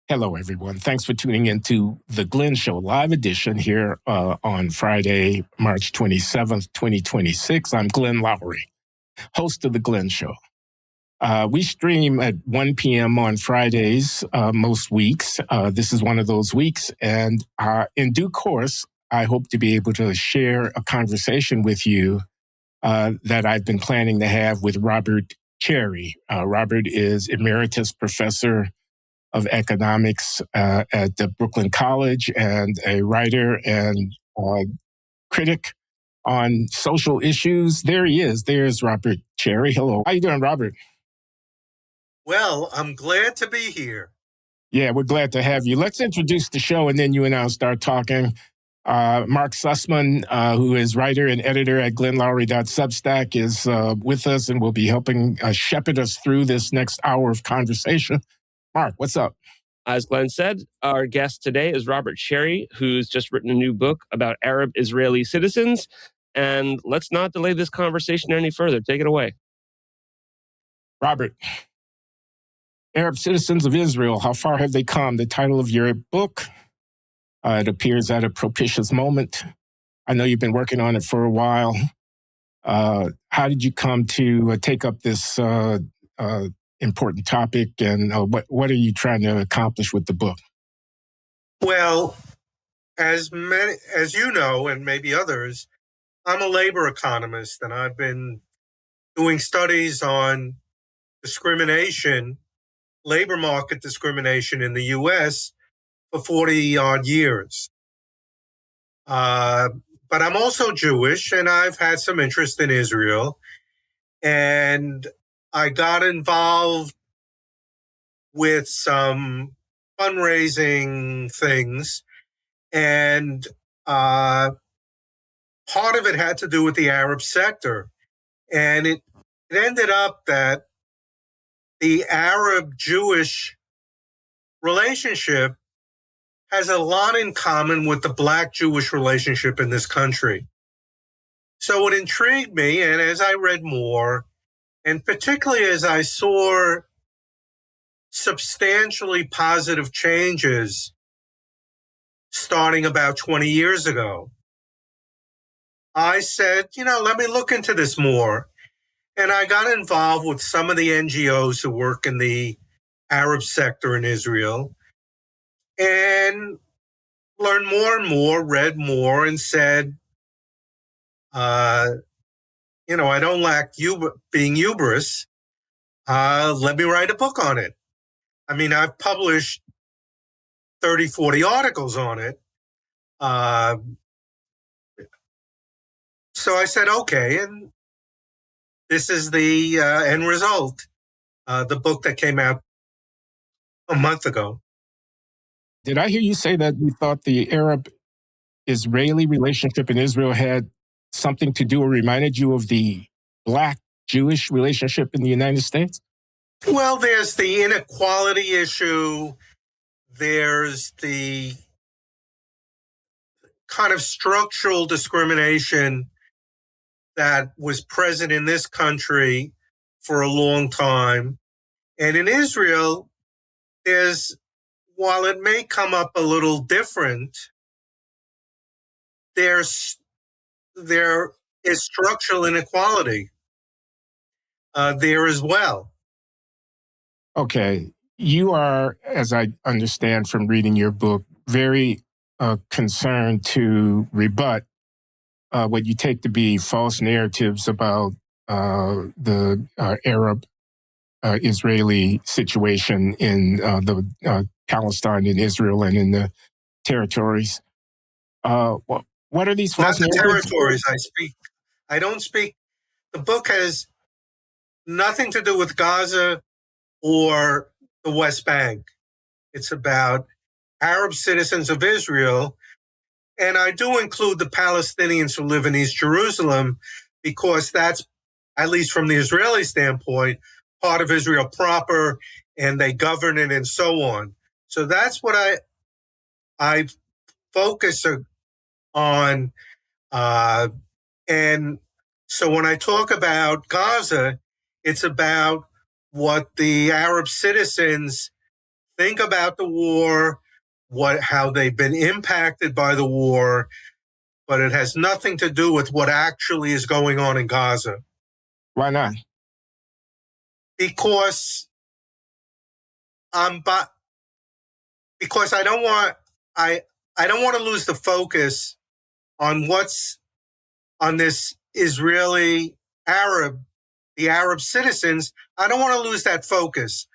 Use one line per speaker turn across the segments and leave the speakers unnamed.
Hello, everyone. Thanks for tuning in to The Glenn Show, live edition here on Friday, March 27th, 2026. I'm Glenn Loury, host of The Glenn Show. We stream at 1 p.m. on Fridays most weeks. This is one of those weeks. And in due course, I hope to be able to share a conversation with you that I've been planning to have with Robert Cherry. Robert is emeritus professor of economics at the Brooklyn College and a writer and critic on social issues. There he is. There's Robert Cherry. Hello. How you doing, Robert?
Well, I'm glad to be here.
Yeah, we're glad to have you. Let's introduce the show, and then you and I'll start talking. Mark Sussman, who is writer and editor at glennloury.substack, is with us and will be helping shepherd us through this next hour of conversation. Mark, what's up?
As Glenn said, our guest today is Robert Cherry, who's just written a new book about Arab Israeli citizens. And let's not delay this conversation any further. Take it away.
Robert, Arab citizens of Israel, how far have they come? The title of your book. It appears at a propitious moment. I know you've been working on it for a while. How did you come to take up this important topic, and what are you trying to accomplish with the book?
Well, as you know, and maybe others, I'm a labor economist, and I've been doing studies on discrimination, labor market discrimination in the U.S. for 40-odd years. But I'm also Jewish, and I've had some interest in Israel. And I got involved with some fundraising things, and part of it had to do with the Arab sector. And it ended up that the Arab-Jewish relationship has a lot in common with the Black-Jewish relationship in this country. So it intrigued me, and as I read more, and particularly as I saw substantially positive changes starting about 20 years ago, I said, let me look into this more. And I got involved with some of the NGOs who work in the Arab sector in Israel and learned more and more, read more, and said, I don't lack being hubris. Let me write a book on it. I mean, I've published 30, 40 articles on it. So I said, okay, and this is the end result, the book that came out a month ago.
Did I hear you say that you thought the Arab-Israeli relationship in Israel had something to do or reminded you of the Black-Jewish relationship in the United States?
Well, there's the inequality issue. There's the kind of structural discrimination that was present in this country for a long time. And in Israel, while it may come up a little different, there is structural inequality there as well.
Okay. You are, as I understand from reading your book, very concerned to rebut what you take to be false narratives about the Arab-Israeli situation in the Palestine and Israel and in the territories. What are these false
narratives? Not the
narratives?
territories I don't speak. The book has nothing to do with Gaza or the West Bank. It's about Arab citizens of Israel. And I do include the Palestinians who live in East Jerusalem because that's, at least from the Israeli standpoint, part of Israel proper, and they govern it and so on. So that's what I focus on. And so when I talk about Gaza, it's about what the Arab citizens think about the war, how they've been impacted by the war, but it has nothing to do with what actually is going on in Gaza.
Why not?
Because because I don't want to lose the focus on what's on this Israeli the Arab citizens. I don't want to lose that focus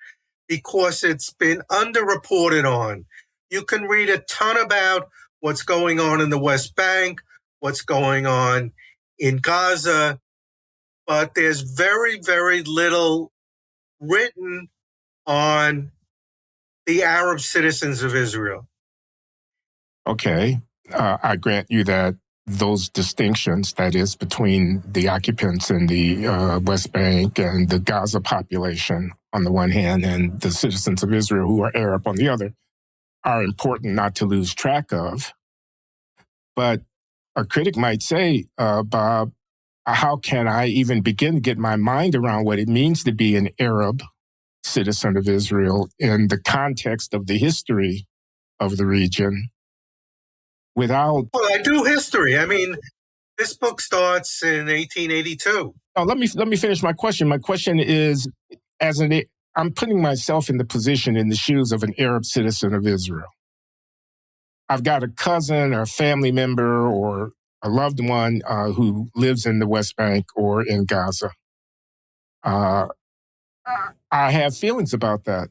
because it's been underreported on. You can read a ton about what's going on in the West Bank, what's going on in Gaza, but there's very, very little written on the Arab citizens of Israel.
Okay. I grant you that those distinctions, that is, between the occupants in the West Bank and the Gaza population on the one hand and the citizens of Israel who are Arab on the other, are important not to lose track of. But a critic might say, Bob, how can I even begin to get my mind around what it means to be an Arab citizen of Israel in the context of the history of the region without...
Well, I do history. I mean, this book starts in 1882.
Oh, let me finish my question. My question is, I'm putting myself in the shoes of an Arab citizen of Israel. I've got a cousin or a family member or a loved one who lives in the West Bank or in Gaza. I have feelings about that.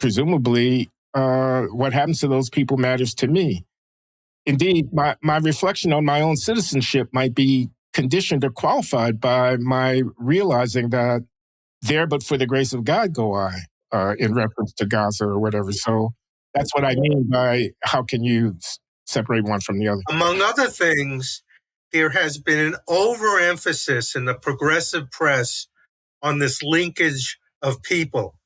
Presumably, what happens to those people matters to me. Indeed, my reflection on my own citizenship might be conditioned or qualified by my realizing that there, but for the grace of God, go I, in reference to Gaza or whatever. So that's what I mean by how can you separate one from the other?
Among other things, there has been an overemphasis in the progressive press on this linkage of people.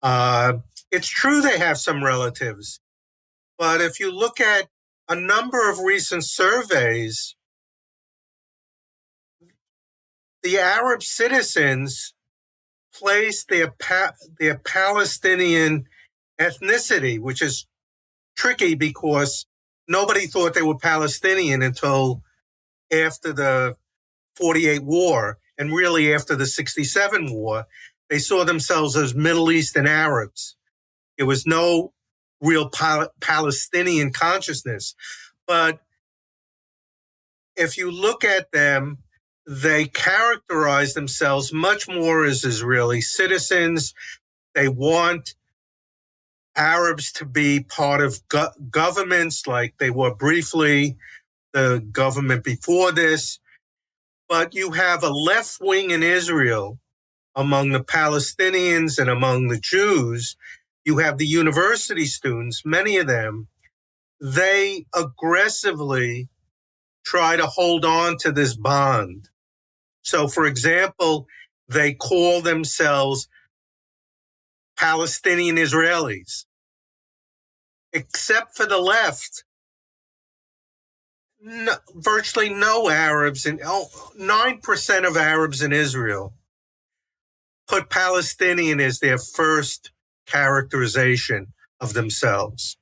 It's true they have some relatives, but if you look at a number of recent surveys, the Arab citizens place their Palestinian ethnicity, which is tricky because nobody thought they were Palestinian until after the 48 war, and really after the 67 war. They saw themselves as Middle Eastern Arabs. There was no real Palestinian consciousness. But if you look at them, they characterize themselves much more as Israeli citizens. They want Arabs to be part of governments like they were briefly the government before this. But you have a left wing in Israel among the Palestinians and among the Jews. You have the university students, many of them, they aggressively try to hold on to this bond. So, for example, they call themselves Palestinian Israelis. Except for the left, virtually no Arabs, 9% of Arabs in Israel put Palestinian as their first characterization of themselves.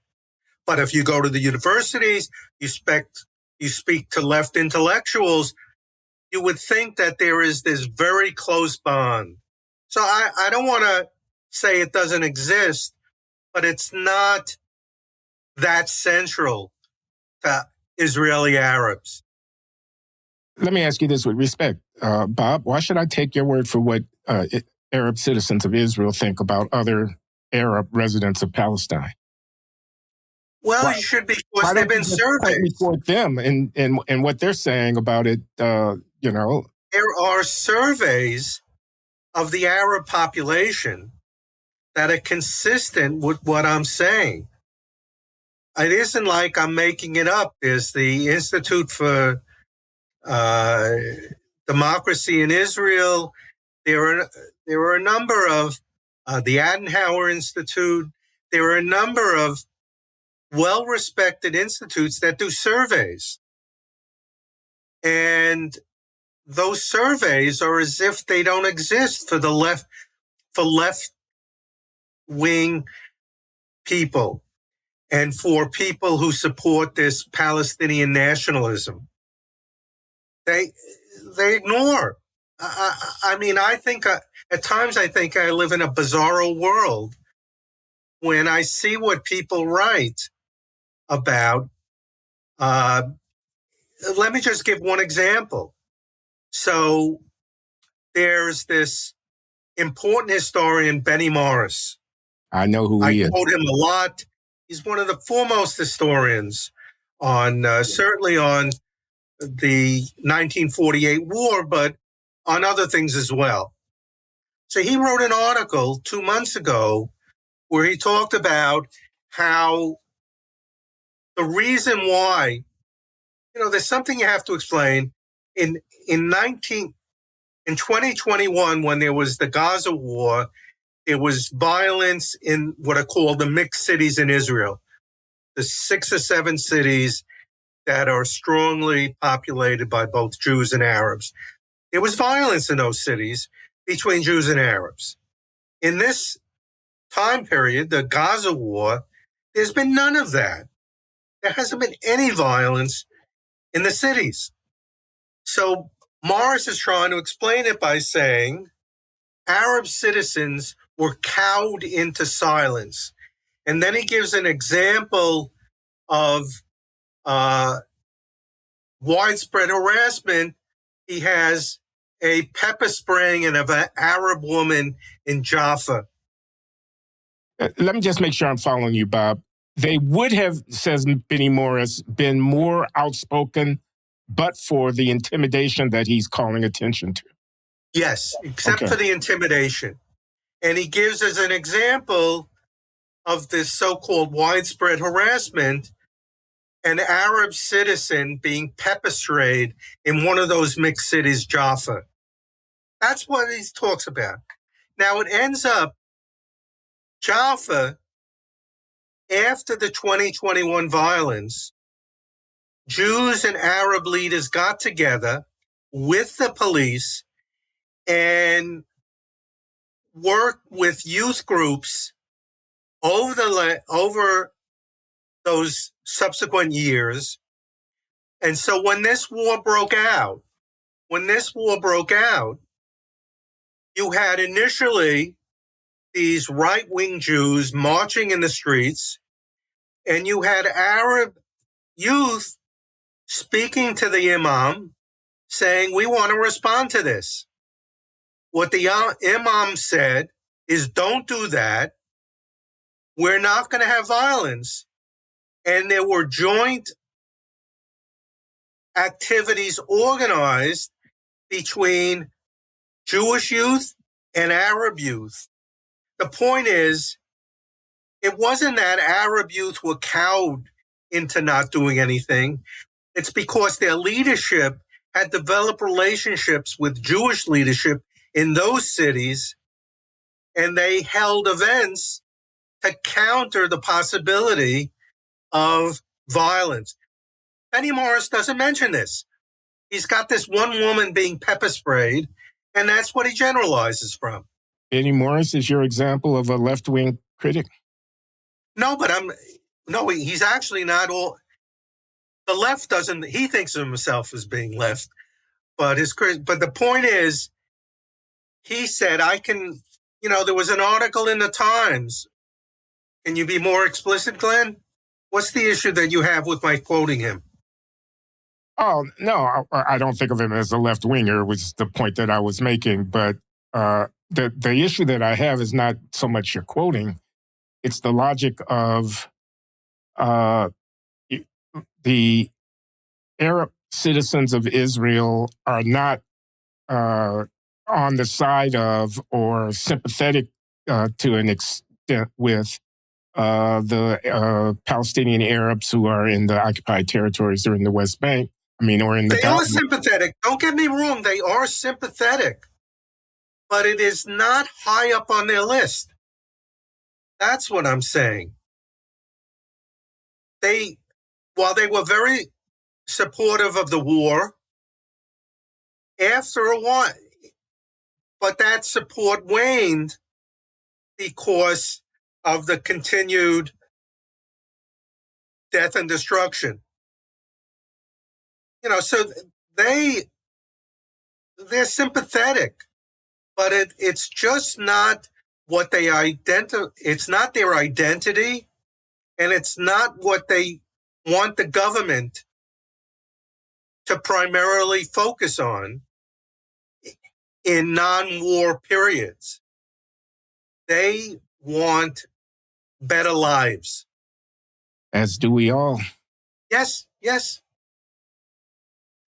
But if you go to the universities, you speak to left intellectuals, you would think that there is this very close bond. So I don't want to say it doesn't exist, but it's not that central to Israeli Arabs.
Let me ask you this with respect, Bob. Why should I take your word for what Arab citizens of Israel think about other Arab residents of Palestine?
Well, you should be, because
Why
there have
don't
been
you just point me
surveys.
toward them and what they're saying about it?
There are surveys of the Arab population that are consistent with what I'm saying. It isn't like I'm making it up. There's the Institute for Democracy in Israel. There are a number of the Adenauer Institute. There are a number of well-respected institutes that do surveys. And those surveys are as if they don't exist for left-wing people and for people who support this Palestinian nationalism. They ignore. I mean, I think at times I think I live in a bizarro world when I see what people write about. Let me just give one example. So there's this important historian, Benny Morris.
I know who he is.
I quote him a lot. He's one of the foremost historians on certainly on the 1948 war, but on other things as well. So he wrote an article 2 months ago where he talked about how the reason why, there's something you have to explain. In 2021, when there was the Gaza war, there was violence in what are called the mixed cities in Israel, the 6 or 7 cities that are strongly populated by both Jews and Arabs. There was violence in those cities between Jews and Arabs. In this time period, the Gaza war, there's been none of that. There hasn't been any violence in the cities. So Morris is trying to explain it by saying Arab citizens were cowed into silence. And then he gives an example of widespread harassment. He has a pepper spraying of an Arab woman in Jaffa.
Let me just make sure I'm following you, Bob. They would have, says Benny Morris, been more outspoken, but for the intimidation that he's calling attention to.
Yes, except for the intimidation. And he gives as an example of this so-called widespread harassment, an Arab citizen being pepper sprayed in one of those mixed cities, Jaffa. That's what he talks about. Now it ends up, Jaffa, after the 2021 violence, Jews and Arab leaders got together with the police and worked with youth groups over those subsequent years. And so when this war broke out, you had initially these right-wing Jews marching in the streets, and you had Arab youth speaking to the imam, saying, we want to respond to this. What the imam said is, don't do that. We're not going to have violence. And there were joint activities organized between Jewish youth and Arab youth. The point is, it wasn't that Arab youth were cowed into not doing anything. It's because their leadership had developed relationships with Jewish leadership in those cities, and they held events to counter the possibility of violence. Benny Morris doesn't mention this. He's got this one woman being pepper sprayed, and that's what he generalizes from.
Benny Morris is your example of a left-wing critic?
No, but he's actually not all. The left doesn't, he thinks of himself as being left, but the point is, he said, there was an article in the Times. Can you be more explicit, Glenn? What's the issue that you have with my quoting him?
Oh, no, I don't think of him as a left-winger, was the point that I was making. But the issue that I have is not so much your quoting. It's the logic of the Arab citizens of Israel are not on the side of or sympathetic to an extent with the Palestinian Arabs who are in the occupied territories or in the West Bank. Or in the
They are sympathetic. Don't get me wrong. They are sympathetic, but it is not high up on their list. That's what I'm saying. While they were very supportive of the war, after a while, but that support waned because of the continued death and destruction. So they're sympathetic, but it's just not what they it's not their identity, and it's not what they want the government to primarily focus on in non-war periods. They want better lives.
As do we all.
Yes.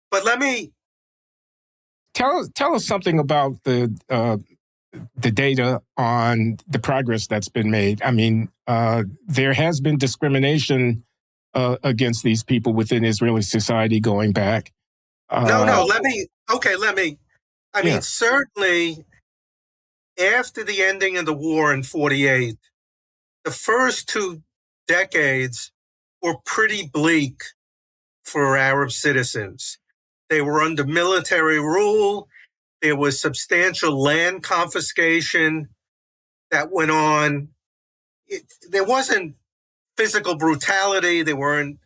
But let me
tell us something about the data on the progress that's been made. I mean, there has been discrimination against these people within Israeli society going back.
Let me. I mean, certainly after the ending of the war in 1948, the first 2 decades were pretty bleak for Arab citizens. They were under military rule. There was substantial land confiscation that went on. There wasn't physical brutality. There weren't,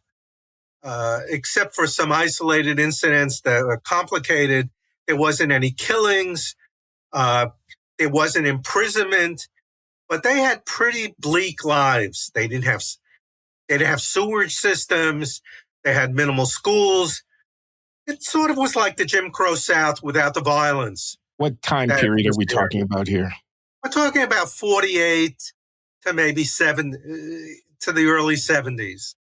except for some isolated incidents that were complicated, there wasn't any killings. There wasn't imprisonment. But they had pretty bleak lives. They didn't have sewage systems. They had minimal schools. It sort of was like the Jim Crow South without the violence.
What time period are we talking about here?
We're talking about 1948 to maybe to the early 1970s.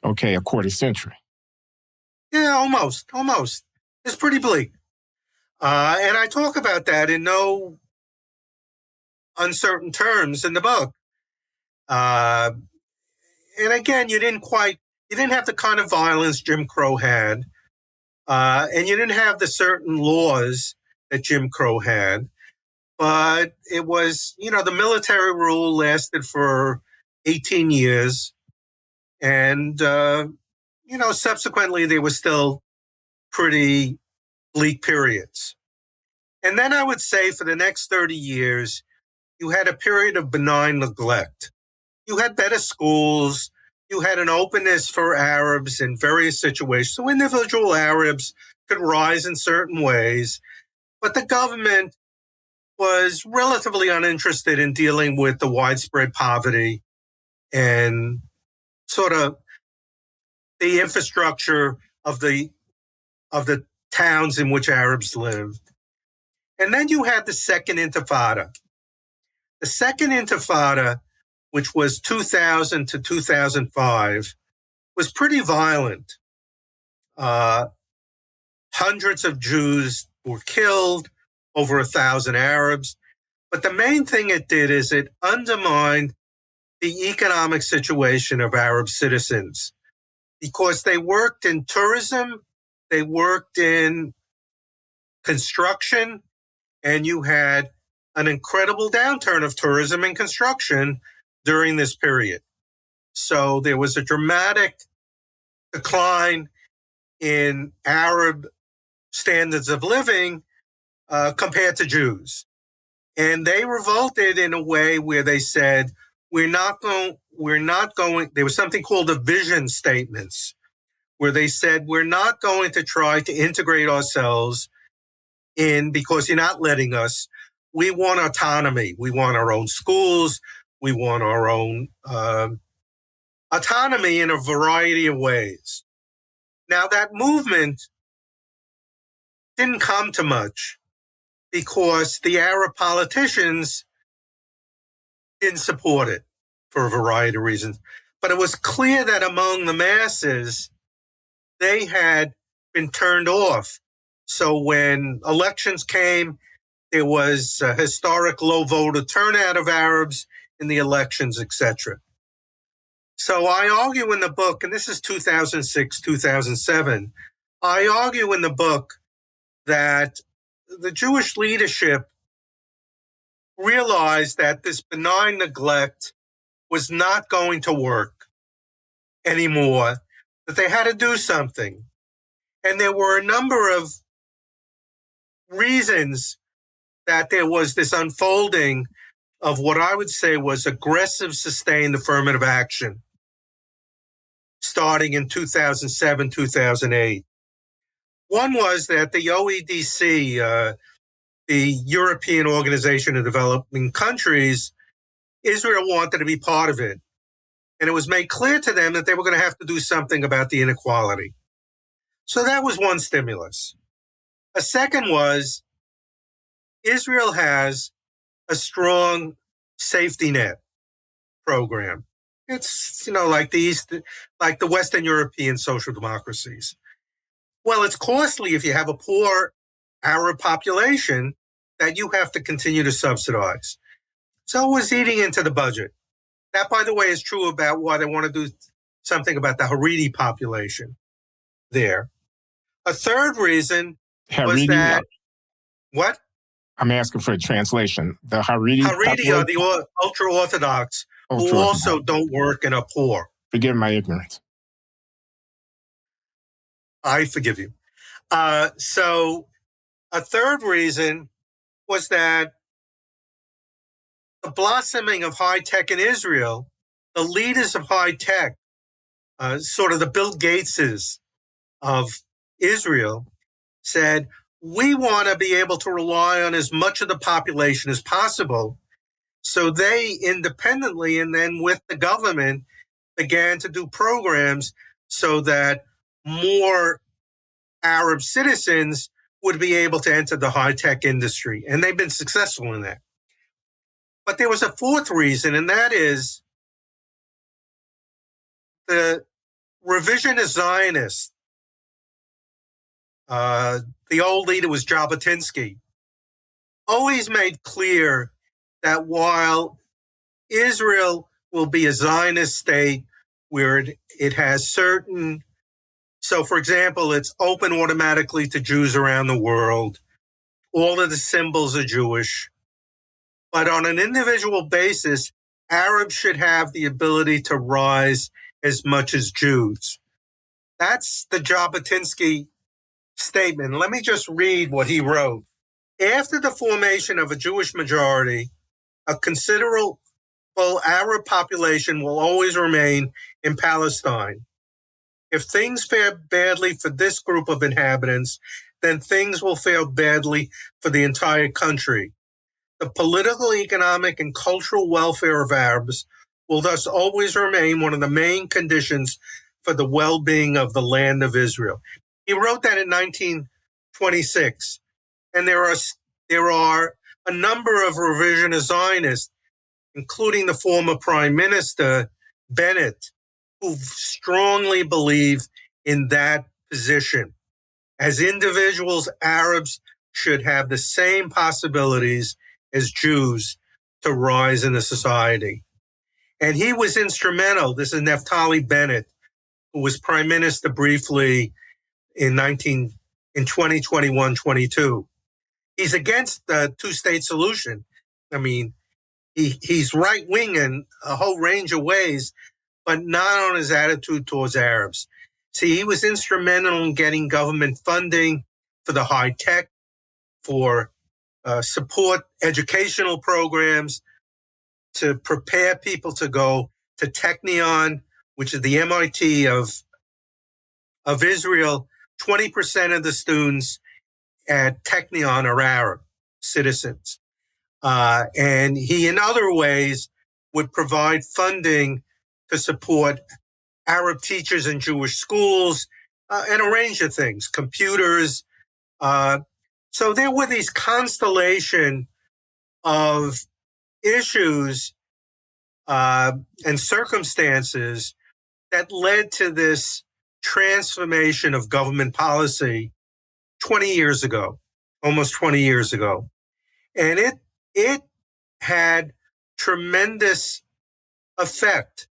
Okay, a quarter century.
Yeah, almost. It's pretty bleak. And I talk about that in no uncertain terms in the book. And again, you didn't have the kind of violence Jim Crow had. And you didn't have the certain laws that Jim Crow had. But it was, the military rule lasted for 18 years. And, subsequently there were still pretty bleak periods. And then I would say for the next 30 years, you had a period of benign neglect. You had better schools. You had an openness for Arabs in various situations. So individual Arabs could rise in certain ways. But the government was relatively uninterested in dealing with the widespread poverty and sort of the infrastructure of the towns in which Arabs lived. And then you had the Second Intifada. The Second Intifada, which was 2000 to 2005, was pretty violent. Hundreds of Jews were killed, over 1,000 Arabs. But the main thing it did is it undermined the economic situation of Arab citizens because they worked in tourism, they worked in construction, and you had an incredible downturn of tourism and construction during this period. So there was a dramatic decline in Arab standards of living compared to Jews. And they revolted in a way where they said, we're not going, there was something called the vision statements, where they said, we're not going to try to integrate ourselves in because you're not letting us. We want autonomy. We want our own schools. We want our own autonomy in a variety of ways. Now, that movement didn't come to much because the Arab politicians didn't support it for a variety of reasons. But it was clear that among the masses, they had been turned off. So when elections came, there was a historic low voter turnout of Arabs in the elections, etc. So I argue in the book, and this is 2006, 2007, I argue in the book that the Jewish leadership realized that this benign neglect was not going to work anymore, that they had to do something. And there were a number of reasons that there was this unfolding of what I would say was aggressive, sustained affirmative action starting in 2007, 2008. One was that the OEDC, the European Organization of Developing Countries, Israel wanted to be part of it. And it was made clear to them that they were going to have to do something about the inequality. So that was one stimulus. A second was Israel has a strong safety net program. It's, like like the Western European social democracies. Well, it's costly if you have a poor Arab population that you have to continue to subsidize. So it was eating into the budget. That, by the way, is true about why they want to do something about the Haredi population there. A third reason was
Haredi,
that, what?
I'm asking for a translation. The Haredi
Haredi are the ultra-Orthodox who also don't work and are poor.
Forgive my ignorance.
I forgive you. So a third reason was that the blossoming of high tech in Israel, the leaders of high tech, sort of the Bill Gateses of Israel, said, we want to be able to rely on as much of the population as possible. So they independently and then with the government began to do programs so that more Arab citizens would be able to enter the high-tech industry. And they've been successful in that. But there was a fourth reason, and that is the revisionist Zionists. The old leader was Jabotinsky. Always made clear that while Israel will be a Zionist state where it has certain, so for example, it's open automatically to Jews around the world. All of the symbols are Jewish. But on an individual basis, Arabs should have the ability to rise as much as Jews. That's the Jabotinsky statement. Let me just read what he wrote. After the formation of a Jewish majority, a considerable Arab population will always remain in Palestine. If things fare badly for this group of inhabitants, then things will fare badly for the entire country. The political, economic, and cultural welfare of Arabs will thus always remain one of the main conditions for the well-being of the land of Israel. He wrote that in 1926. And there are a number of revisionist Zionists, including the former Prime Minister, Bennett, who strongly believe in that position. As individuals, Arabs should have the same possibilities as Jews to rise in the society. And he was instrumental. This is Naftali Bennett, who was prime minister briefly in 2021-22. He's against the two-state solution. I mean, he's right-wing in a whole range of ways, but not on his attitude towards Arabs. See, he was instrumental in getting government funding for the high tech, for support educational programs, to prepare people to go to Technion, which is the MIT of Israel. 20% of the students at Technion are Arab citizens. And he, in other ways, would provide funding to support Arab teachers in Jewish schools and a range of things, computers. So there were these constellation of issues and circumstances that led to this transformation of government policy 20 years ago, almost 20 years ago. And it had tremendous effect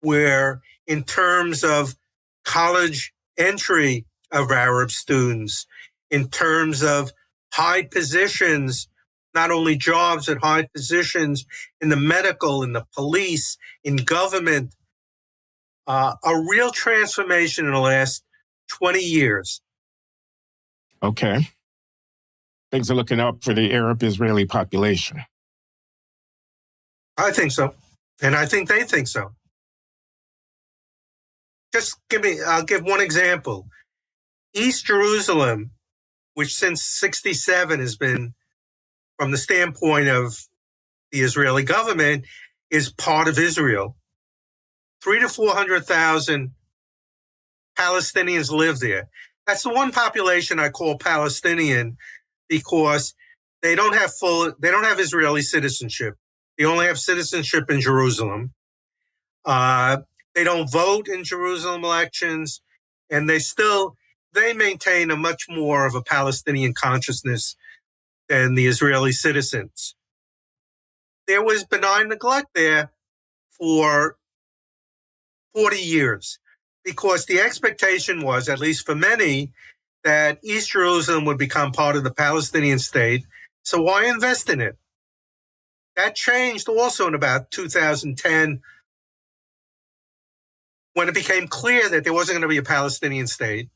where in terms of college entry of Arab students, in terms of high positions, not only jobs, but high positions in the medical, in the police, in government, a real transformation in the last 20 years.
Okay. Things are looking up for the Arab Israeli population.
I think so. And I think they think so. I'll give one example. East Jerusalem, which since 67 has been, from the standpoint of the Israeli government, is part of Israel. 300,000 to 400,000 Palestinians live there. That's the one population I call Palestinian because they don't have Israeli citizenship. They only have citizenship in Jerusalem. They don't vote in Jerusalem elections, and they maintain a much more of a Palestinian consciousness than the Israeli citizens. There was benign neglect there for 40 years because the expectation was, at least for many, that East Jerusalem would become part of the Palestinian state. So why invest in it? That changed also in about 2010 when it became clear that there wasn't going to be a Palestinian state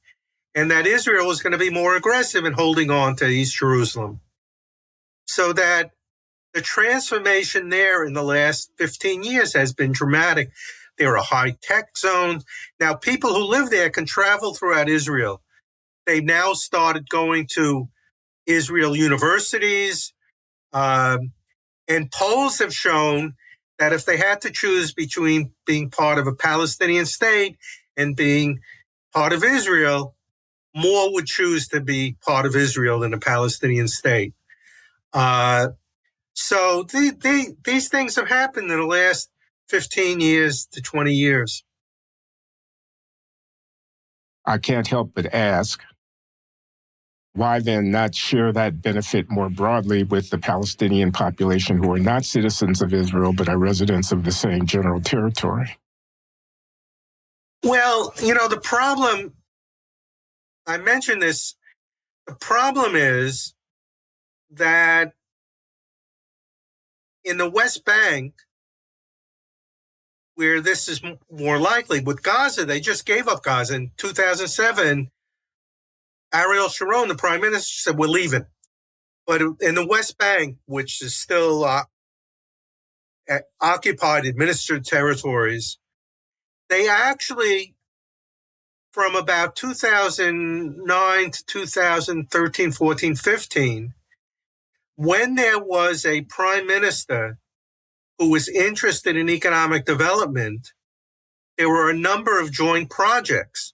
and that Israel was going to be more aggressive in holding on to East Jerusalem. So that the transformation there in the last 15 years has been dramatic. There are high-tech zones. Now, people who live there can travel throughout Israel. They've now started going to Israel universities, and polls have shown that if they had to choose between being part of a Palestinian state and being part of Israel, more would choose to be part of Israel than a Palestinian state. So these things have happened in the last 15 years to 20 years.
I can't help but ask, why then not share that benefit more broadly with the Palestinian population who are not citizens of Israel but are residents of the same general territory?
Well, the problem, I mentioned this, the problem is that in the West Bank, where this is more likely, with Gaza, they just gave up Gaza in 2007. Ariel Sharon, the prime minister, said, we're leaving. But in the West Bank, which is still occupied, administered territories, they actually, from about 2009 to 2013, 14, 15, when there was a prime minister who was interested in economic development, there were a number of joint projects.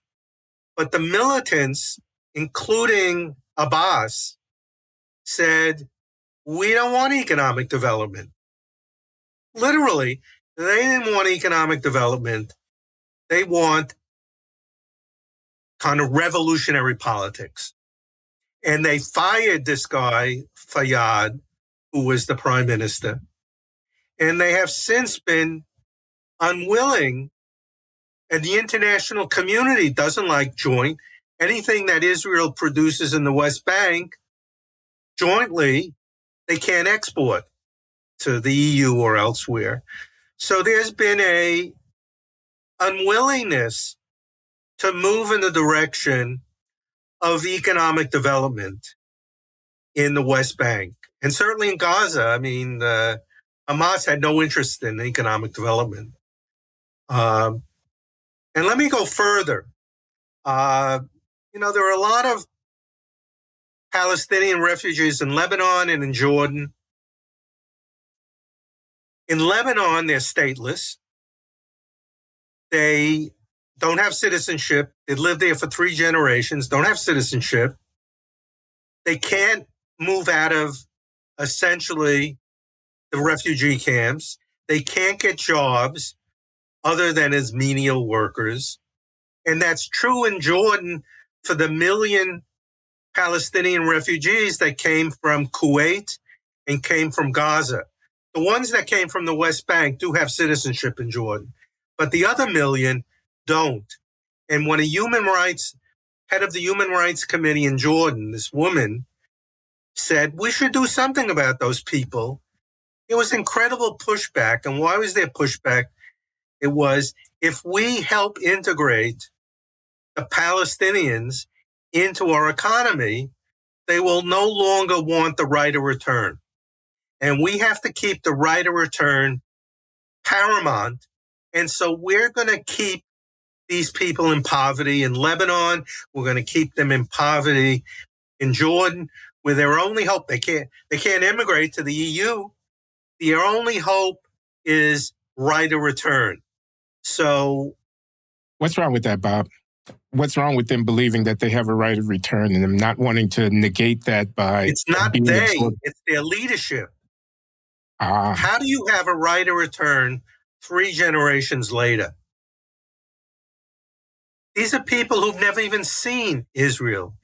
But the militants, including Abbas, said, we don't want economic development. Literally, they didn't want economic development. They want kind of revolutionary politics. And they fired this guy, Fayyad, who was the prime minister. And they have since been unwilling, and the international community doesn't like joint. Anything that Israel produces in the West Bank jointly, they can't export to the EU or elsewhere. So there's been a unwillingness to move in the direction of economic development in the West Bank. And certainly in Gaza, I mean, Hamas had no interest in economic development. And let me go further. There are a lot of Palestinian refugees in Lebanon and in Jordan. In Lebanon, they're stateless. They don't have citizenship. They lived there for 3 generations, don't have citizenship. They can't move out of, essentially, the refugee camps. They can't get jobs other than as menial workers. And that's true in Jordan for the 1 million Palestinian refugees that came from Kuwait and came from Gaza. The ones that came from the West Bank do have citizenship in Jordan, but the other 1 million don't. And when head of the Human Rights Committee in Jordan, this woman, said, we should do something about those people, there was incredible pushback. And why was there pushback? It was, if we help integrate the Palestinians into our economy, they will no longer want the right of return. And we have to keep the right of return paramount. And so we're going to keep these people in poverty in Lebanon. We're going to keep them in poverty in Jordan, where their only hope, they can't immigrate to the EU. Their only hope is right of return. So
what's wrong with that, Bob? What's wrong with them believing that they have a right of return and them not wanting to negate that by
it's not
being
they,
absorbed?
it's their leadership.
Ah,
How do you have a right of return 3 generations later? These are people who've never even seen Israel.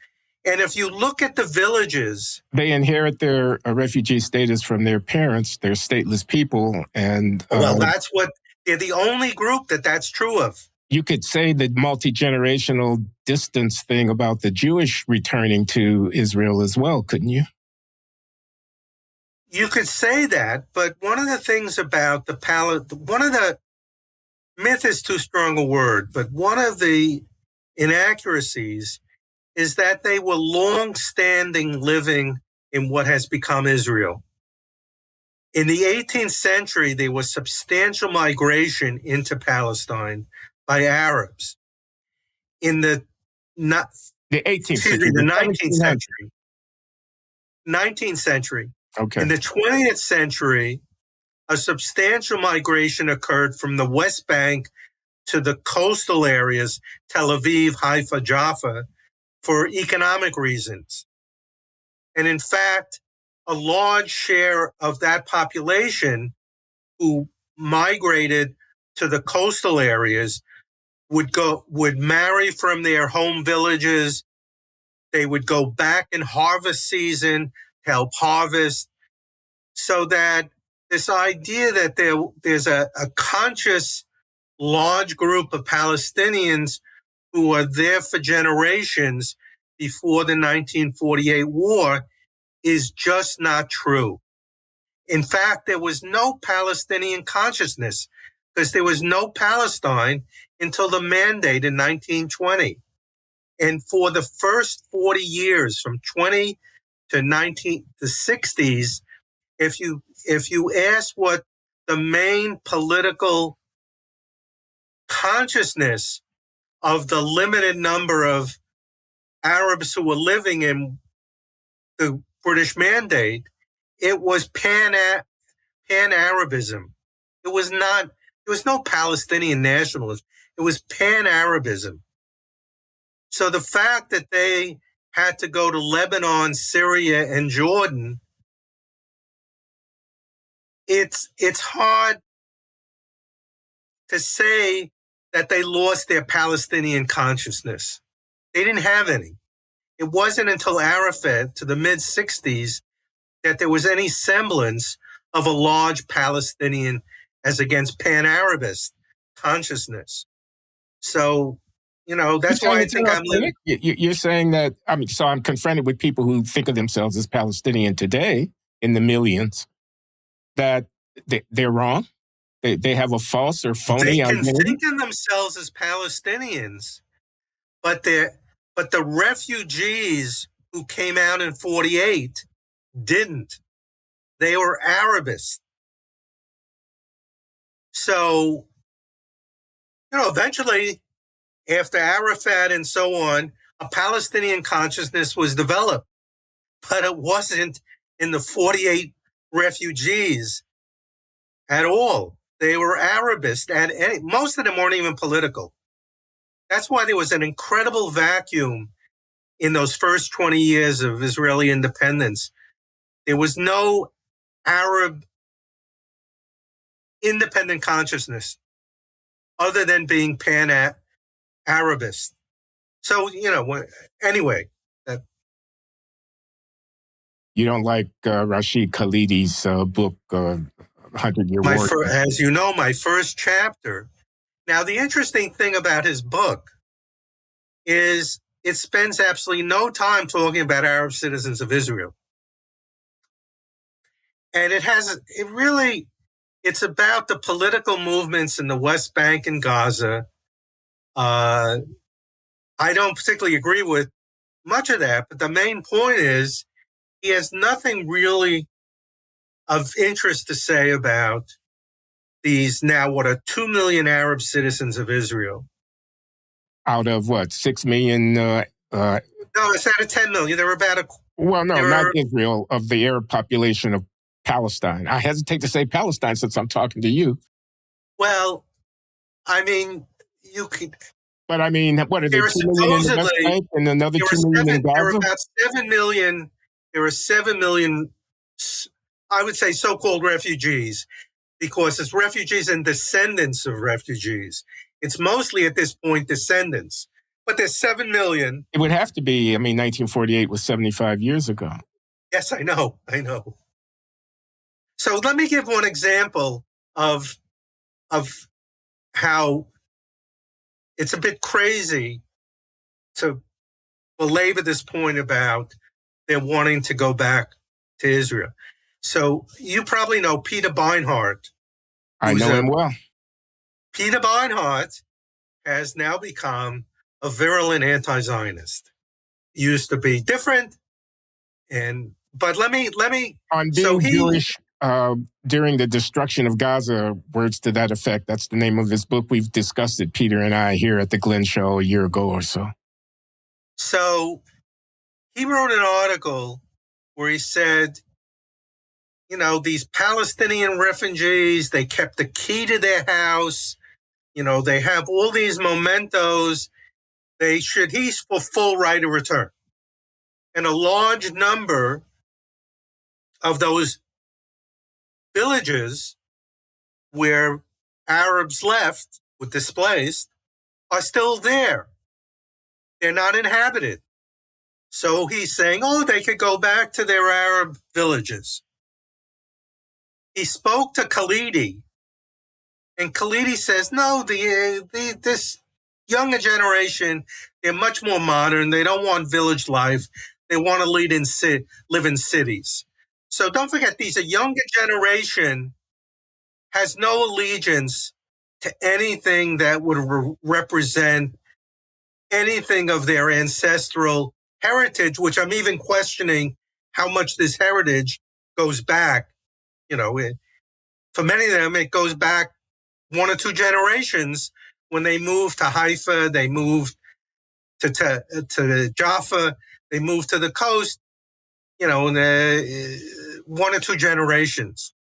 And if you look at the villages,
they inherit their refugee status from their parents. They're stateless people. And
well, they're the only group that's true of.
you could say the multi-generational distance thing about the Jewish returning to Israel as well, couldn't you?
You could say that, but one of the things about one of the myth is too strong a word, but one of the inaccuracies is that they were long-standing living in what has become Israel. In the 18th century, there was substantial migration into Palestine by Arabs. In the
18th century,
the 19th century.
Okay.
In the 20th century, a substantial migration occurred from the West Bank to the coastal areas, Tel Aviv, Haifa, Jaffa, for economic reasons. And in fact, a large share of that population who migrated to the coastal areas would marry from their home villages. They would go back in harvest season to help harvest, so that this idea that there's a conscious large group of Palestinians who are there for generations before the 1948 war is just not true. In fact, there was no Palestinian consciousness because there was no Palestine until the Mandate in 1920. And for the first 40 years, from 20 to the 60s, if you ask what the main political consciousness of the limited number of Arabs who were living in the British Mandate, it was pan-Arabism. There was no Palestinian nationalism. It was pan-Arabism. So the fact that they had to go to Lebanon, Syria, and Jordan, it's hard to say that they lost their Palestinian consciousness. They didn't have any. It wasn't until Arafat, to the mid-60s, that there was any semblance of a large Palestinian as against pan-Arabist consciousness. So, that's why I think I'm living.
You're saying that, so I'm confronted with people who think of themselves as Palestinian today in the millions, that they're wrong? They have a false or phony identity?
They can think of themselves as Palestinians, but the refugees who came out in 48 didn't. They were Arabists. So, eventually, after Arafat and so on, a Palestinian consciousness was developed, but it wasn't in the 48 refugees at all. They were Arabists, and most of them weren't even political. That's why there was an incredible vacuum in those first 20 years of Israeli independence. There was no Arab independent consciousness other than being pan-Arabist. So, anyway.
You don't like Rashid Khalidi's book, 100-Year War?
As you know, my first chapter. Now, the interesting thing about his book is it spends absolutely no time talking about Arab citizens of Israel. And it's about the political movements in the West Bank and Gaza. I don't particularly agree with much of that, but the main point is he has nothing really of interest to say about these now, what are 2 million Arab citizens of Israel.
Out of what, 6 million?
No, it's out of 10 million. There were about a.
Well, no,
there
not
are,
Israel, of the Arab population of Palestine. I hesitate to say Palestine since I'm talking to you.
well, I mean, you could.
But I mean, what are there,
There are
2 million in the West
supposedly
Bank and another
there
2
are
million in
there are
Gaza?
about 7 million. There are 7 million, I would say, so-called refugees, because it's refugees and descendants of refugees. It's mostly at this point descendants, but there's 7 million.
It would have to be. I mean, 1948 was 75 years ago.
Yes, I know. So let me give one example of how it's a bit crazy to belabor this point about they're wanting to go back to Israel. So you probably know Peter Beinart.
I know him well.
Peter Beinart has now become a virulent anti-Zionist. Used to be different, but let me.
On
So
being Jewish during the destruction of Gaza, words to that effect. That's the name of his book. We've discussed it, Peter and I, here at the Glenn Show a year ago or so.
So he wrote an article where he said, these Palestinian refugees, they kept the key to their house. They have all these mementos. He's for full right of return. And a large number of those villages where Arabs left, were displaced, are still there. They're not inhabited. So he's saying, they could go back to their Arab villages. He spoke to Khalidi, and Khalidi says, no, this younger generation, they're much more modern. They don't want village life. They want to live in cities. So don't forget, these are younger generation has no allegiance to anything that would represent anything of their ancestral heritage, which I'm even questioning how much this heritage goes back. For many of them, it goes back 1 or 2 generations. When they moved to Haifa, they moved to Jaffa, they moved to the coast, in 1 or 2 generations.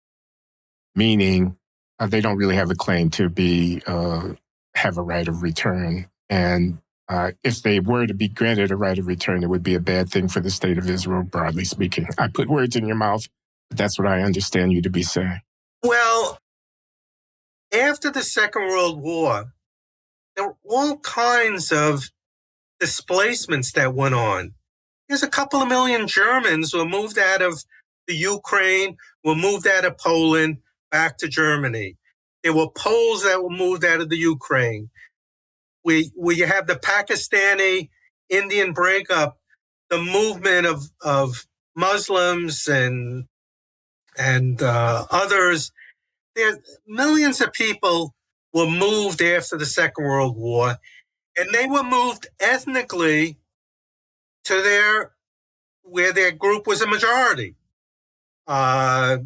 Meaning they don't really have a claim to have a right of return. And if they were to be granted a right of return, it would be a bad thing for the state of Israel, broadly speaking. I put words in your mouth, but that's what I understand you to be saying.
Well, after the Second World War, there were all kinds of displacements that went on. There's a couple of million Germans who were moved out of the Ukraine, were moved out of Poland back to Germany. There were Poles that were moved out of the Ukraine. You have the Pakistani-Indian breakup, the movement of Muslims and others. Millions of people were moved after the Second World War, and they were moved ethnically to where their group was a majority. That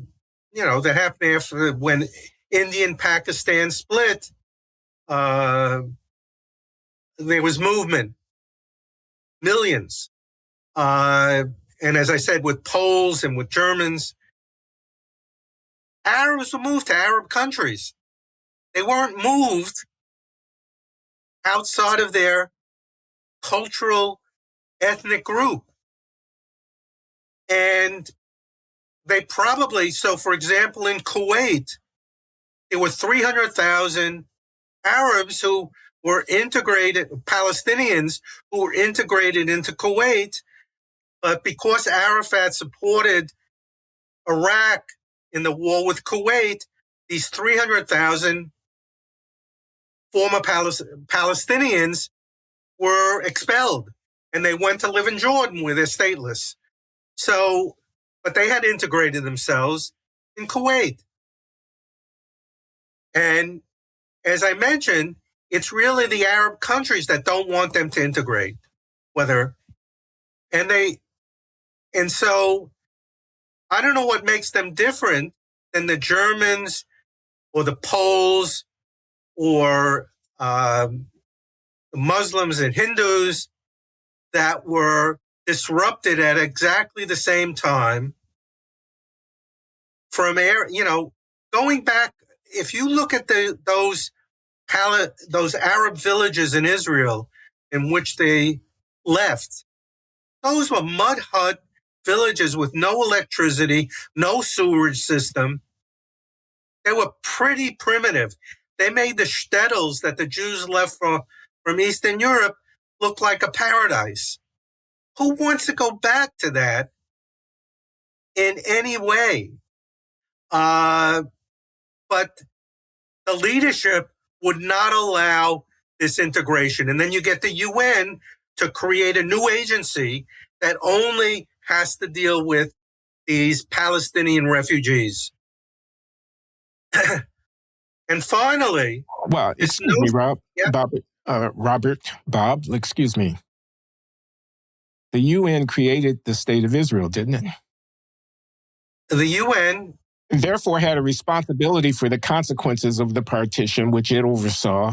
happened after when India and Pakistan split. There was movement, millions. And as I said, with Poles and with Germans, Arabs were moved to Arab countries. They weren't moved outside of their cultural, ethnic group. And they probably, so for example, in Kuwait, there were 300,000 Arabs who were integrated, Palestinians who were integrated into Kuwait, but because Arafat supported Iraq in the war with Kuwait, these 300,000 former Palestinians were expelled, and they went to live in Jordan where they're stateless. So, but they had integrated themselves in Kuwait. And as I mentioned, it's really the Arab countries that don't want them to integrate, and so I don't know what makes them different than the Germans or the Poles or Muslims and Hindus that were disrupted at exactly the same time from going back. If you look at those Arab villages in Israel in which they left, those were mud hut villages with no electricity, no sewerage system. They were pretty primitive. They made the shtetls that the Jews left from Eastern Europe look like a paradise. Who wants to go back to that in any way? But the leadership would not allow this integration. And then you get the UN to create a new agency that only has to deal with these Palestinian refugees. And finally,
Well, excuse me, Rob,
yeah.
Bob, excuse me. The UN created the state of Israel, didn't it?
The UN
therefore had a responsibility for the consequences of the partition, which it oversaw.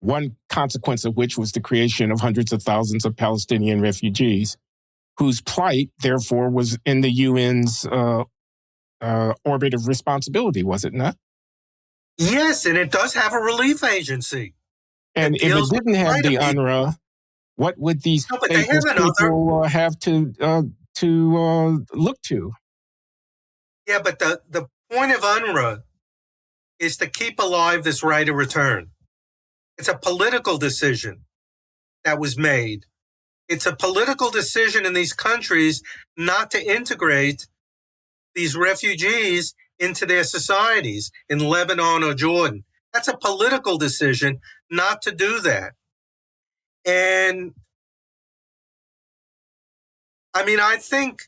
One consequence of which was the creation of hundreds of thousands of Palestinian refugees, whose plight, therefore, was in the UN's orbit of responsibility, was it not?
Yes, and it does have a relief agency.
And if it didn't have the UNRWA, what would these stateless people have to look to?
Yeah, but the point of UNRWA is to keep alive this right of return. It's a political decision that was made. It's a political decision in these countries not to integrate these refugees into their societies in Lebanon or Jordan. That's a political decision not to do that. And I mean, I think,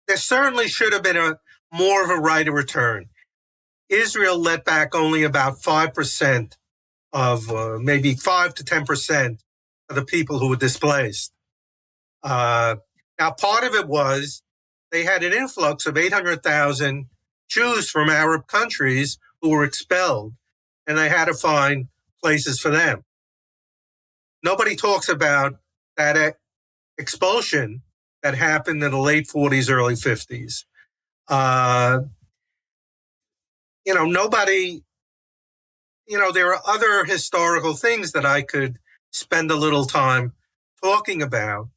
there certainly should have been more of a right of return. Israel let back only about 5% of maybe 5 to 10% of the people who were displaced. Now, part of it was they had an influx of 800,000 Jews from Arab countries who were expelled, and they had to find places for them. Nobody talks about that expulsion that happened in the late 40s, early 50s. Nobody, there are other historical things that I could spend a little time talking about,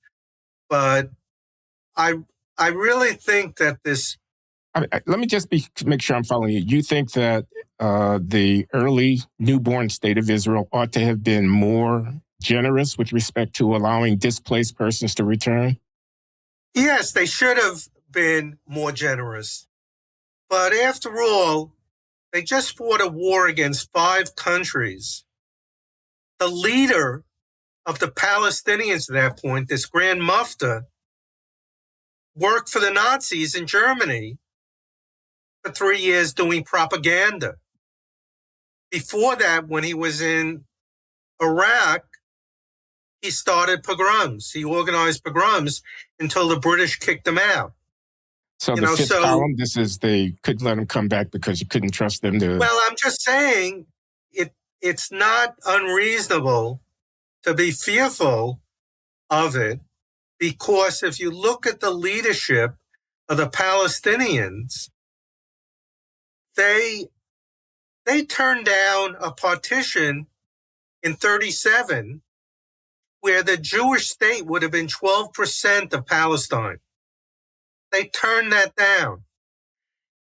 but I really think that this.
Let me just make sure I'm following you. You think that the early newborn state of Israel ought to have been more generous with respect to allowing displaced persons to return?
Yes, they should have been more generous. But after all, they just fought a war against 5 countries. The leader of the Palestinians at that point, this Grand Mufti, worked for the Nazis in Germany for 3 years doing propaganda. Before that, when he was in Iraq, he started pogroms. He organized pogroms until the British kicked him out.
So the fifth column, this is they couldn't let them come back because you couldn't trust them to.
Well, I'm just saying it's not unreasonable to be fearful of it, because if you look at the leadership of the Palestinians, they turned down a partition in 1937 where the Jewish state would have been 12% of Palestine. They turned that down.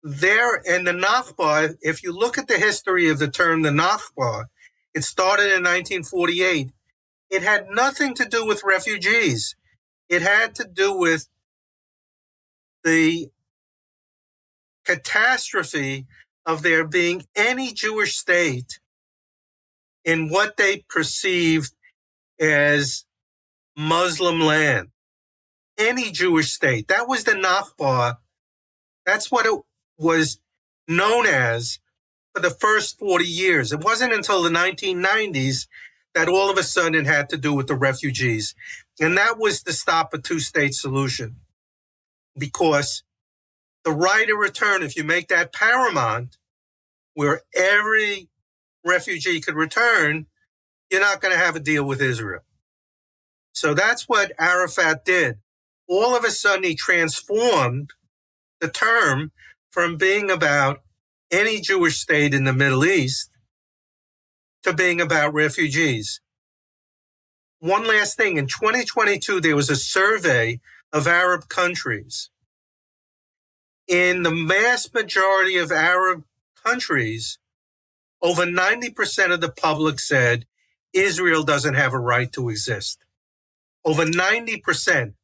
There, and the Nakba, if you look at the history of the term the Nakba, it started in 1948. It had nothing to do with refugees. It had to do with the catastrophe of there being any Jewish state in what they perceived as Muslim land. Any Jewish state. That was the Nakba. That's what it was known as for the first 40 years. It wasn't until the 1990s that all of a sudden it had to do with the refugees. And that was to stop a 2-state solution, because the right of return, if you make that paramount, where every refugee could return, you're not going to have a deal with Israel. So that's what Arafat did. All of a sudden, he transformed the term from being about any Jewish state in the Middle East to being about refugees. One last thing, in 2022, there was a survey of Arab countries. In the vast majority of Arab countries, over 90% of the public said Israel doesn't have a right to exist. Over 90%.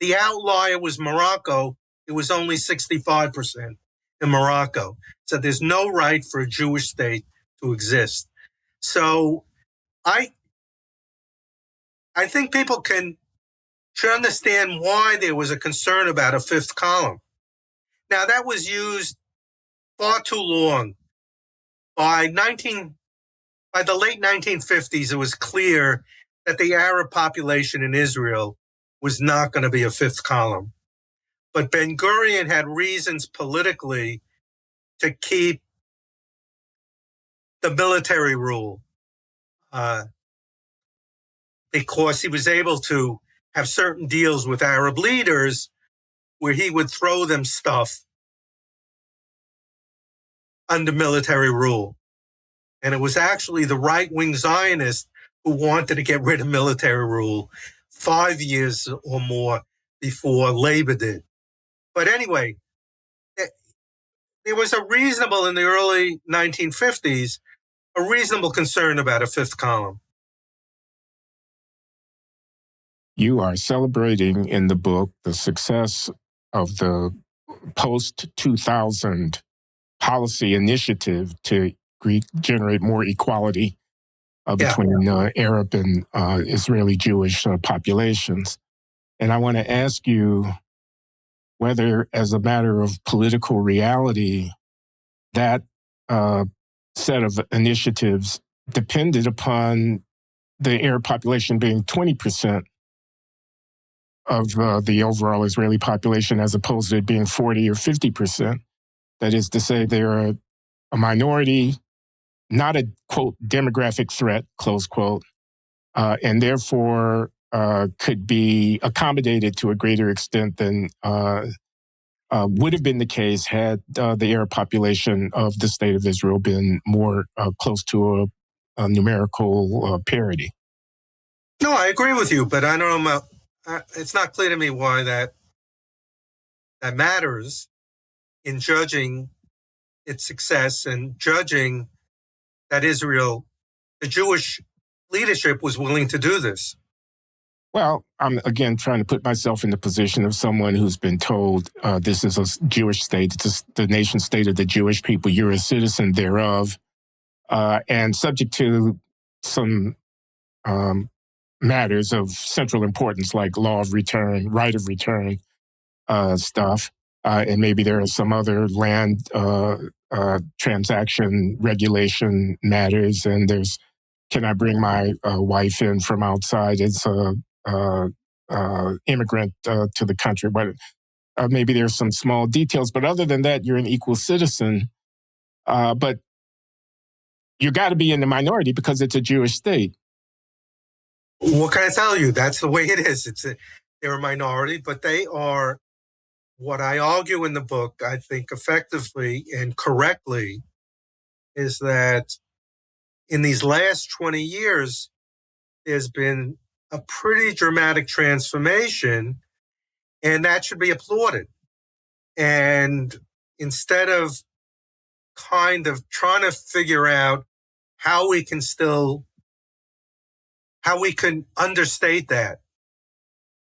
The outlier was Morocco. It was only 65% in Morocco. So there's no right for a Jewish state to exist. So I think people should understand why there was a concern about a fifth column. Now, that was used far too long. By the late 1950s, it was clear that the Arab population in Israel was not going to be a fifth column. But Ben-Gurion had reasons politically to keep the military rule because he was able to have certain deals with Arab leaders where he would throw them stuff under military rule. And it was actually the right-wing Zionists who wanted to get rid of military rule 5 years or more before Labor did. But anyway, there was a reasonable, in the early 1950s, a reasonable concern about a fifth column.
You are celebrating in the book the success of the post-2000 policy initiative to generate more equality between Arab and Israeli Jewish populations. And I want to ask you whether, as a matter of political reality, that set of initiatives depended upon the Arab population being 20% of the overall Israeli population, as opposed to it being 40 or 50%. That is to say, they're a minority, not a, quote, demographic threat, close quote, and therefore could be accommodated to a greater extent than would have been the case had the Arab population of the state of Israel been more close to a numerical parity.
No, I agree with you, but I don't know. It's not clear to me why that matters in judging its success and judging that Israel, the Jewish leadership, was willing to do this.
Well, I'm again trying to put myself in the position of someone who's been told this is a Jewish state, it's the nation state of the Jewish people, you're a citizen thereof, and subject to some matters of central importance like law of return, right of return stuff, and maybe there are some other land transaction regulation matters, and there's, can I bring my wife in from outside as a immigrant to the country? But maybe there's some small details, but other than that, you're an equal citizen. But you got to be in the minority because it's a Jewish state.
What can I tell you? That's the way it is. They're a minority, but they are, what I argue in the book, I think effectively and correctly, is that in these last 20 years, there's been a pretty dramatic transformation, and that should be applauded. And instead of kind of trying to figure out how we can understate that.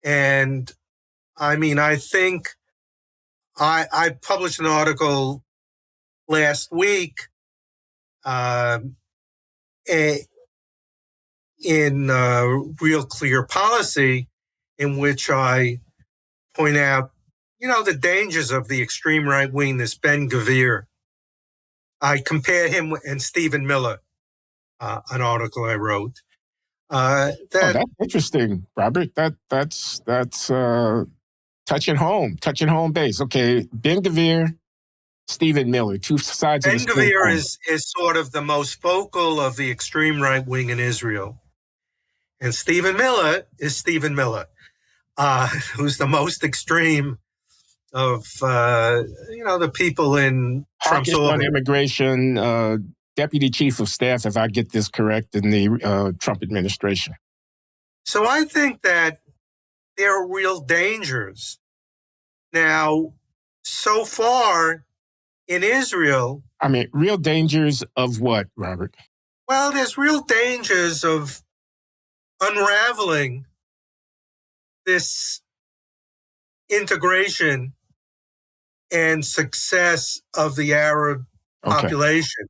And I mean, I think I published an article last week in Real Clear Policy, in which I point out, the dangers of the extreme right wing, this Ben Gvir. I compare him and Stephen Miller, an article I wrote.
That's interesting, Robert. That's touching home base. Okay, Ben-Gvir, Stephen Miller, two sides of the same
Ben-Gvir
coin.
is sort of the most vocal of the extreme right wing in Israel. And Stephen Miller is Stephen Miller, who's the most extreme of, the people in Trump's
Hawkish on
orbit.
immigration, deputy chief of staff, if I get this correct, in the Trump administration.
So I think that there are real dangers. Now, so far in Israel,
I mean, real dangers of what, Robert?
well, there's real dangers of unraveling this integration and success of the Arab population.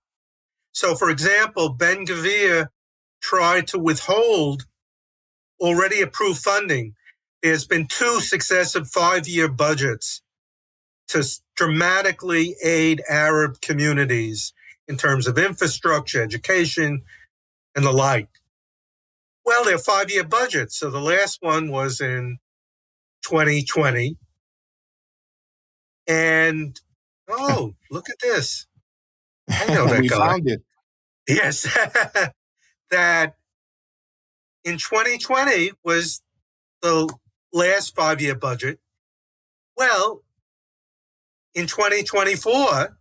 So, for example, Ben-Gvir tried to withhold already approved funding. There's been 2 successive 5-year budgets to dramatically aid Arab communities in terms of infrastructure, education, and the like. Well, they're 5-year budgets. So the last one was in 2020. And, oh, look at this. I know that
We
guy.
found it.
Yes. That in 2020 was the last 5-year budget. Well, in 2024,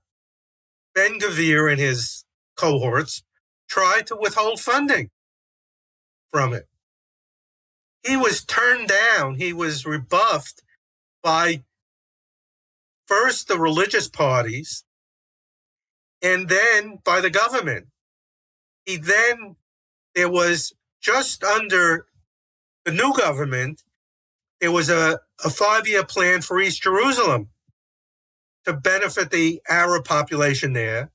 Ben-Gvir and his cohorts tried to withhold funding from it. He was turned down. He was rebuffed by first the religious parties and then by the government. There was just under the new government, there was a 5-year plan for East Jerusalem to benefit the Arab population there.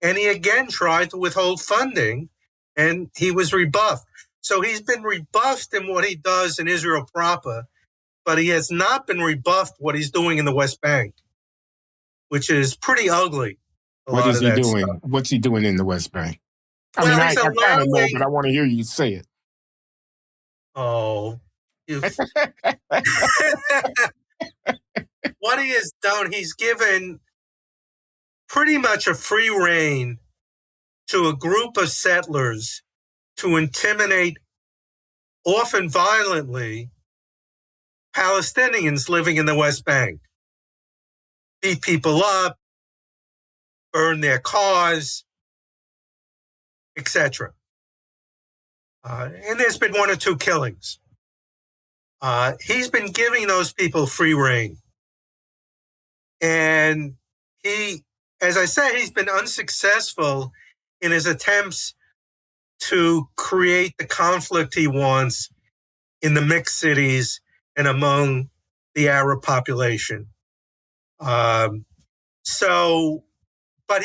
And he again tried to withhold funding, and he was rebuffed. So he's been rebuffed in what he does in Israel proper, but he has not been rebuffed what he's doing in the West Bank, which is pretty ugly.
What is he doing?
Stuff.
What's he doing in the West Bank? I
Well,
mean, I
he's
kind of
allowing...
know, but I want to hear you say it.
Oh, what he has done, he's given pretty much a free rein to a group of settlers to intimidate, often violently, Palestinians living in the West Bank. Beat people up, burn their cars, etc. And there's been 1 or 2 killings. He's been giving those people free rein. And he, as I said, he's been unsuccessful in his attempts to create the conflict he wants in the mixed cities and among the Arab population. But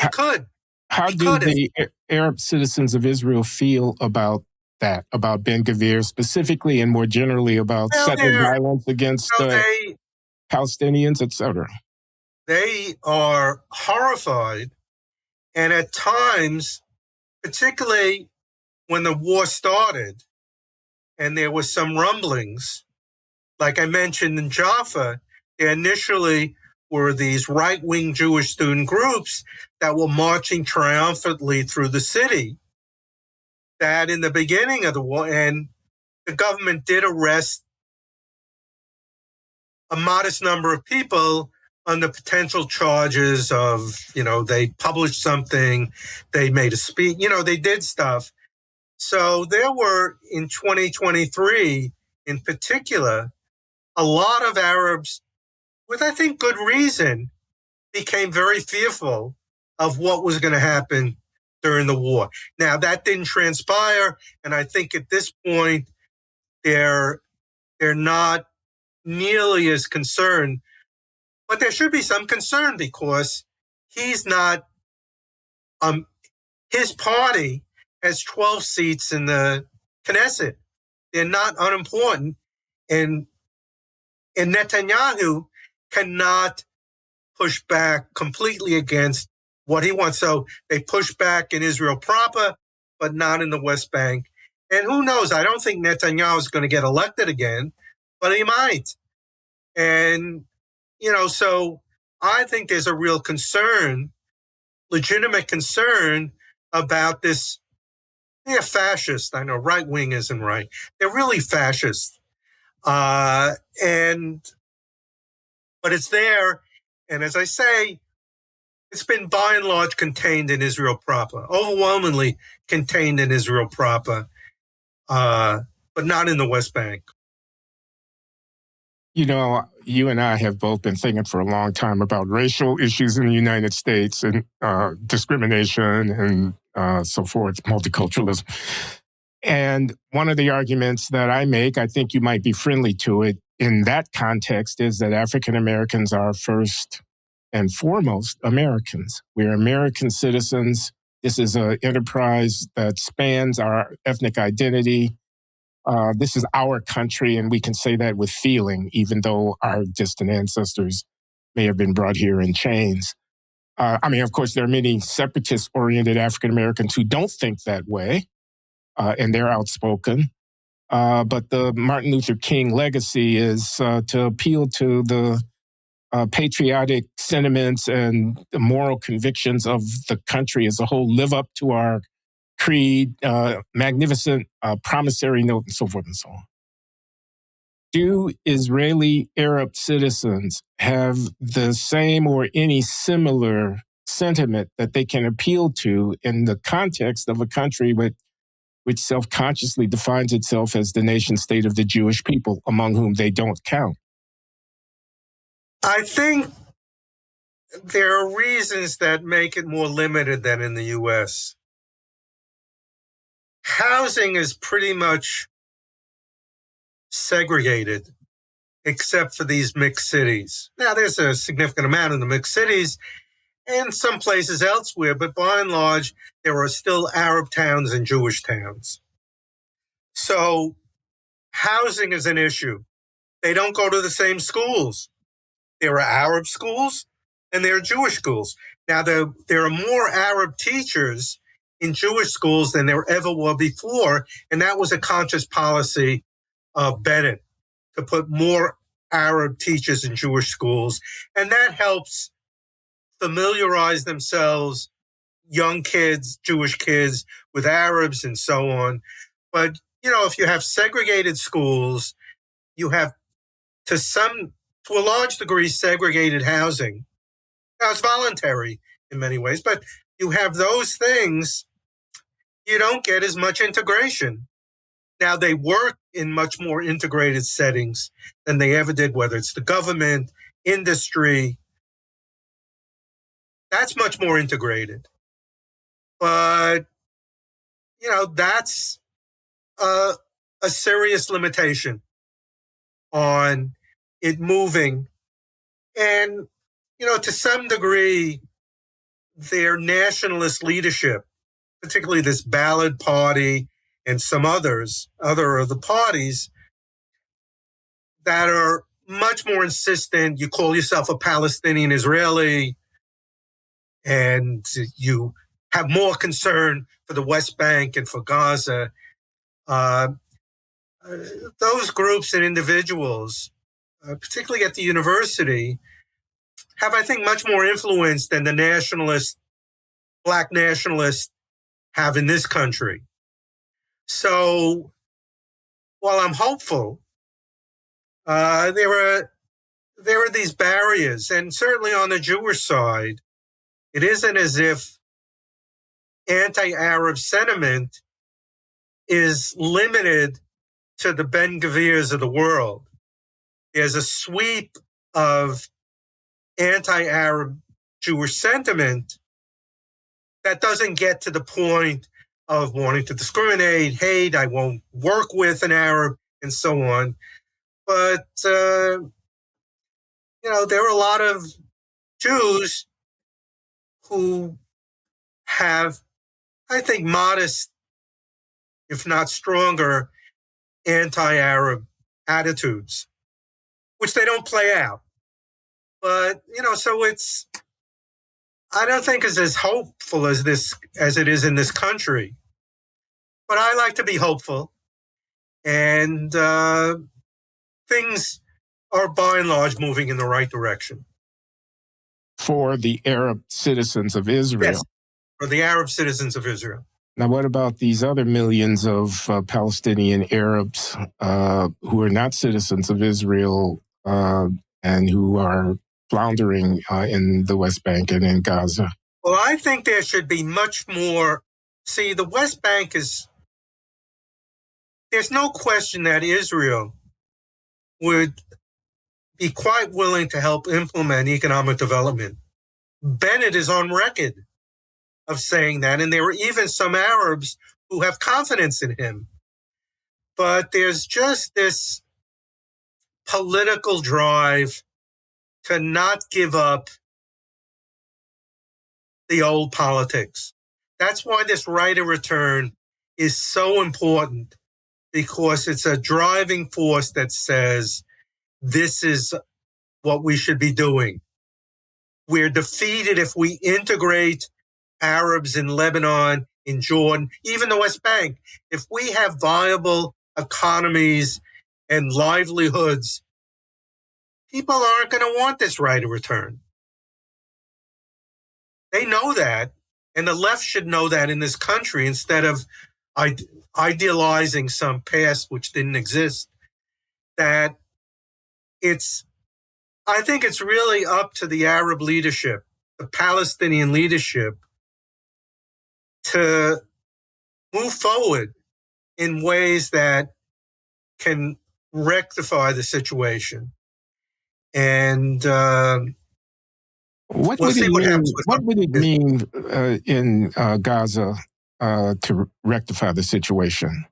he could.
How do the Arab citizens of Israel feel about that, about Ben-Gvir specifically, and more generally about settler violence against Palestinians, etc.?
They are horrified, and at times, particularly when the war started, and there was some rumblings, like I mentioned in Jaffa, there initially were these right-wing Jewish student groups that were marching triumphantly through the city, that in the beginning of the war, and the government did arrest a modest number of people under potential charges of, they published something, they made a speech, they did stuff. So there were, in 2023, in particular, a lot of Arabs, with I think good reason, became very fearful of what was going to happen during the war. Now, that didn't transpire, and I think at this point, they're not nearly as concerned. But there should be some concern because he's not, his party has 12 seats in the Knesset. They're not unimportant. And Netanyahu cannot push back completely against what he wants. So they push back in Israel proper, but not in the West Bank. And who knows? I don't think Netanyahu is going to get elected again, but he might. And, so I think there's a real concern, legitimate concern about this. They're fascist. I know right wing isn't right. They're really fascist. But it's there. And as I say, it's been by and large contained in Israel proper, overwhelmingly contained in Israel proper, but not in the West Bank.
You and I have both been thinking for a long time about racial issues in the United States and discrimination and so forth, multiculturalism. And one of the arguments that I make, I think you might be friendly to it in that context, is that African Americans are first and foremost Americans. We're American citizens. This is an enterprise that spans our ethnic identity. This is our country, and we can say that with feeling, even though our distant ancestors may have been brought here in chains. Of course, there are many separatist-oriented African Americans who don't think that way, and they're outspoken. But the Martin Luther King legacy is to appeal to the patriotic sentiments and the moral convictions of the country as a whole, live up to our creed, magnificent promissory note, and so forth and so on. Do Israeli Arab citizens have the same or any similar sentiment that they can appeal to in the context of a country which self-consciously defines itself as the nation state of the Jewish people, among whom they don't count?
I think there are reasons that make it more limited than in the U.S. Housing is pretty much segregated, except for these mixed cities. Now, there's a significant amount in the mixed cities and some places elsewhere, but by and large, there are still Arab towns and Jewish towns. So housing is an issue. They don't go to the same schools. There are Arab schools and there are Jewish schools. Now, there are more Arab teachers in Jewish schools than there ever were before, and that was a conscious policy of Bennett to put more Arab teachers in Jewish schools, and that helps familiarize themselves, young kids, Jewish kids, with Arabs and so on. But, if you have segregated schools, you have, to a large degree, segregated housing. Now, it's voluntary in many ways, but you have those things, you don't get as much integration. Now, they work in much more integrated settings than they ever did, whether it's the government, industry. That's much more integrated. But, that's a serious limitation on it moving. And, to some degree, their nationalist leadership, particularly this Ballad Party and some other of the parties that are much more insistent. You call yourself a Palestinian Israeli, and you have more concern for the West Bank and for Gaza. Those groups and individuals, particularly at the university, have, I think, much more influence than the Black nationalists have in this country. So while I'm hopeful, there are these barriers, and certainly on the Jewish side, it isn't as if anti-Arab sentiment is limited to the Ben Gvirs of the world. There's a sweep of anti-Arab Jewish sentiment that doesn't get to the point of wanting to discriminate, hate, I won't work with an Arab, and so on. But, there are a lot of Jews who have, I think, modest, if not stronger, anti-Arab attitudes, which they don't play out. But, so I don't think it's as hopeful as it is in this country. But I like to be hopeful. And things are by and large moving in the right direction.
For the Arab citizens of Israel.
Yes, for the Arab citizens of Israel.
Now, what about these other millions of Palestinian Arabs who are not citizens of Israel and who are floundering in the West Bank and in Gaza?
Well, I think there should be much more. See, the West Bank is, there's no question that Israel would be quite willing to help implement economic development. Bennett is on record of saying that, and there are even some Arabs who have confidence in him. But there's just this political drive to not give up the old politics. That's why this right of return is so important, because it's a driving force that says this is what we should be doing. We're defeated if we integrate Arabs in Lebanon, in Jordan, even the West Bank. If we have viable economies and livelihoods, people aren't going to want this right of return. They know that, and the left should know that in this country, instead of idealizing some past which didn't exist. That I think it's really up to the Arab leadership, the Palestinian leadership, to move forward in ways that can rectify the situation. And
What
we'll
would
see
it
what
mean?
happens with
What would it mean in Gaza to rectify the situation?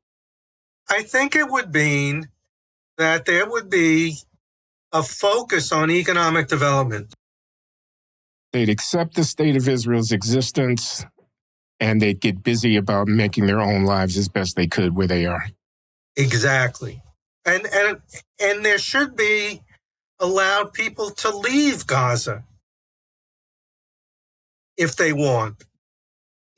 I think it would mean that there would be a focus on economic development.
They'd accept the state of Israel's existence, and they'd get busy about making their own lives as best they could where they are.
Exactly. And there should be allowed people to leave Gaza if they want,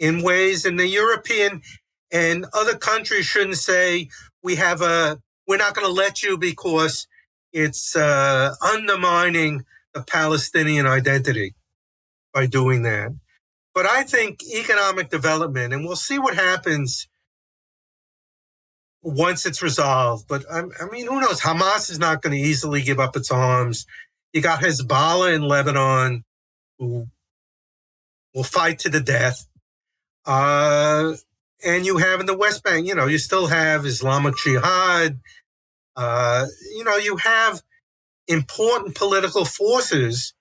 in ways, and the European and other countries shouldn't say we're not going to let you because it's undermining the Palestinian identity by doing that. But I think economic development, and we'll see what happens once it's resolved. But I mean, who knows? Hamas is not going to easily give up its arms. You got Hezbollah in Lebanon, who will fight to the death. And you have in the West Bank, you still have Islamic Jihad. You have important political forces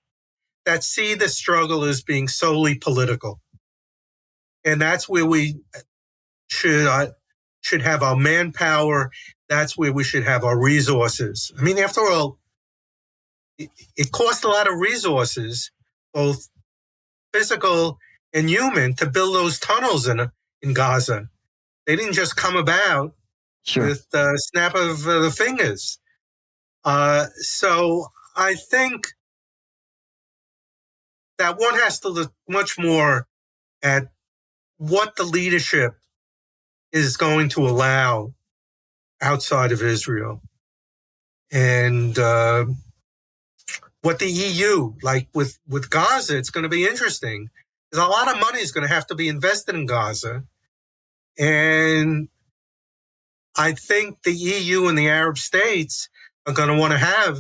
that see the struggle as being solely political. And that's where we should have our manpower. That's where we should have our resources. I mean, after all, it costs a lot of resources, both physical and human, to build those tunnels in Gaza. They didn't just come about with the snap of the fingers. So I think that one has to look much more at what the leadership is going to allow outside of Israel. And what the EU, like with Gaza, it's going to be interesting. There's a lot of money is going to have to be invested in Gaza. And I think the EU and the Arab states are going to want to have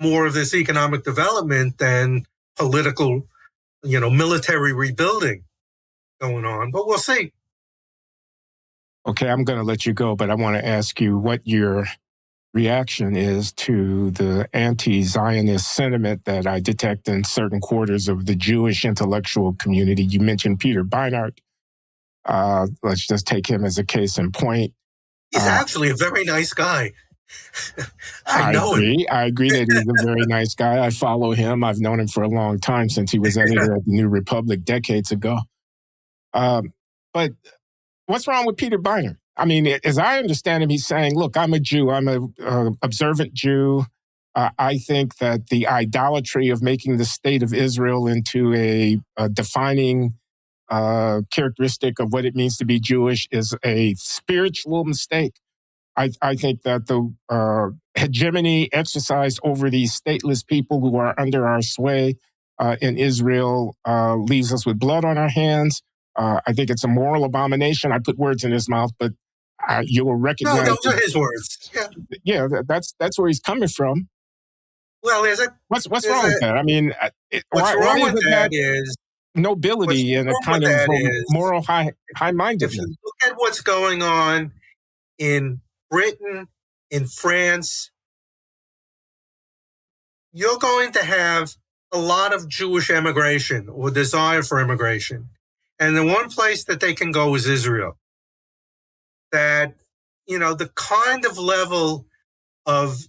more of this economic development than political, military rebuilding going on. But we'll see.
Okay, I'm going to let you go, but I want to ask you what your reaction is to the anti-Zionist sentiment that I detect in certain quarters of the Jewish intellectual community. You mentioned Peter Beinart. Let's just take him as a case in point.
He's actually a very nice guy.
I agree that he's a very nice guy. I follow him. I've known him for a long time, since he was editor of the New Republic decades ago. But what's wrong with Peter Beinart? I mean, as I understand him, he's saying, look, I'm a Jew. I'm an observant Jew. I think that the idolatry of making the state of Israel into a defining characteristic of what it means to be Jewish is a spiritual mistake. I think that the hegemony exercised over these stateless people who are under our sway in Israel leaves us with blood on our hands. I think it's a moral abomination. I put words in his mouth, but you will recognize.
No, those are his words.
Yeah, that's where he's coming from.
Well,
what's wrong with that? I mean,
what's wrong with that
is
is
nobility and a kind of moral high-mindedness.
If you look at what's going on in Britain, in France, you're going to have a lot of Jewish emigration or desire for immigration. And the one place that they can go is Israel. That, the kind of level of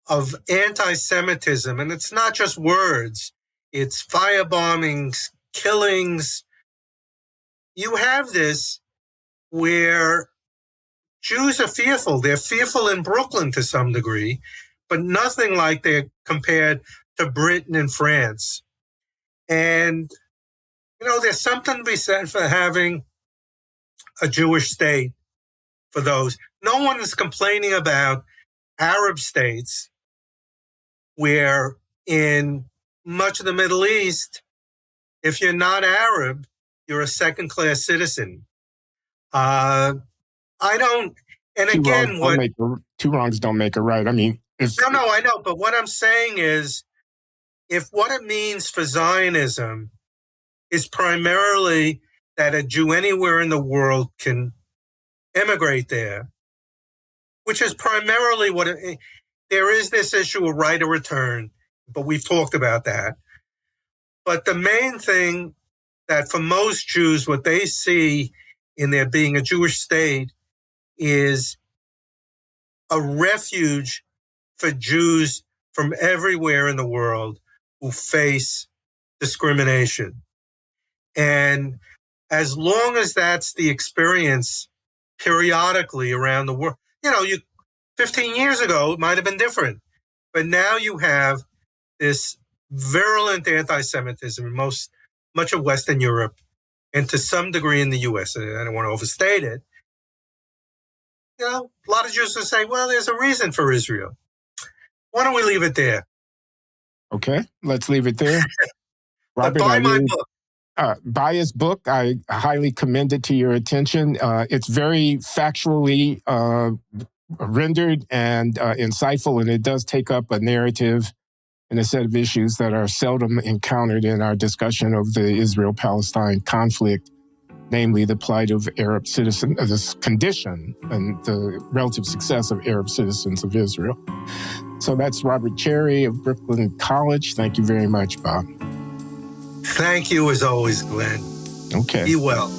anti-Semitism, and it's not just words, it's firebombings, killings. You have this where Jews are fearful. They're fearful in Brooklyn to some degree, but nothing like they're compared to Britain and France. And, there's something to be said for having a Jewish state for those. No one is complaining about Arab states where in much of the Middle East, if you're not Arab, you're a second-class citizen. I don't, and again,
two wrongs don't make a right. I mean,
no, I know, but what I'm saying is, if what it means for Zionism is primarily that a Jew anywhere in the world can immigrate there, which is primarily there is this issue of right of return, but we've talked about that. But the main thing that for most Jews, what they see in there being a Jewish state is a refuge for Jews from everywhere in the world who face discrimination. And as long as that's the experience periodically around the world, 15 years ago, it might have been different. But now you have this virulent anti-Semitism in much of Western Europe, and to some degree in the U.S. I don't want to overstate it. A lot of Jews will say, well, there's a reason for Israel. Why don't we leave it there?
Okay, let's leave it there.
Robert, buy my book.
Buy his book. I highly commend it to your attention. It's very factually rendered and insightful, and it does take up a narrative and a set of issues that are seldom encountered in our discussion of the Israel-Palestine conflict, namely the plight of Arab citizens, this condition and the relative success of Arab citizens of Israel. So that's Robert Cherry of Brooklyn College. Thank you very much, Bob.
Thank you as always, Glenn.
Okay.
Be well.